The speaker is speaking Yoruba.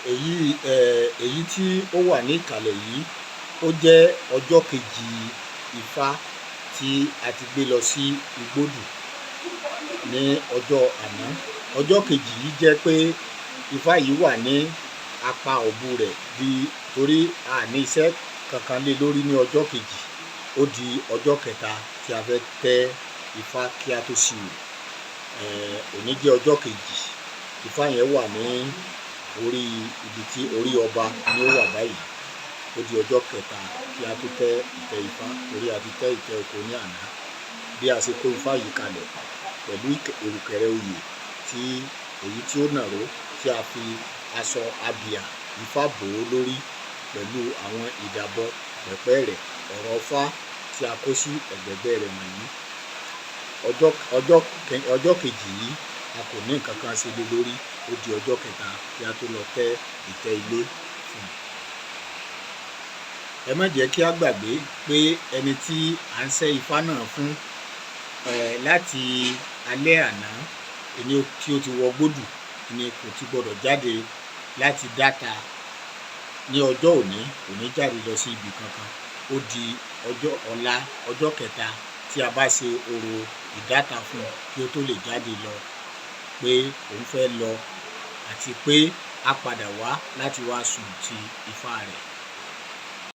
èyí tí ó wà ní ìkàlẹ̀ yìí ó jẹ́ ọjọ́ kejì Ifá tí a ti gbé lọ sí Igbódù ní ọjọ́ àná. Ọjọ́ kejì yìí jẹ́ pé Ifá yìí wà ní apá ọ̀bù rẹ̀ torí a ní iṣẹ́ kankan lé lórí ní ọjọ́ kejì. Ó di ọjọ́ kẹta tí a fẹ́ tẹ́ Ifá kí a tó ṣí wò. Òní jẹ́ ọjọ́ kejì. Ifá yẹn wà ní orí ibi tí orí ọba ni ó wà báyìí. Ó di ọjọ́ kẹta kí a tó tẹ́ ìtẹ́ Ifá torí a ti tẹ́ ìtẹ́ oko ní àná. Bí a ṣe kó Ifá yìí kalẹ̀ pẹ̀lú ìrùkẹ̀rẹ̀ oyè èyí tí ó nàró tí a fi aṣọ abìà Ifá bò ó lórí pẹ̀lú àwọn ìdàbọ̀ pẹ̀pẹ́ rẹ̀ ọ̀rọ̀ Ifá tí a kó sí ẹ̀gbẹ̀gbẹ́ rẹ̀ wọ̀nyí. Ọjọ́ kejì yìí a kò ní nǹkan kan ṣe lé lórí. Ó di ọjọ́ kẹta kí a tó lọ tẹ́ ìtẹ́ ilé fún un. Ẹ má jẹ́ kí a gbàgbé pé ẹni tí à ń ṣẹ́ Ifá náà fún láti alẹ́ àná ẹni tí ó ti wọ Gbódù ni kò ti gbọdọ̀ jáde láti dáta ní ọjọ́ òní, kò ní jáde lọ sí ibi kankan. Ó di ọ̀la ọjọ́ kẹta tí a bá ṣe orò ìdáta fún un kí ó tó lè jáde lọ pé òun fẹ́ lọ àti pé a padà wá láti wá sùn ti Ifá rẹ̀.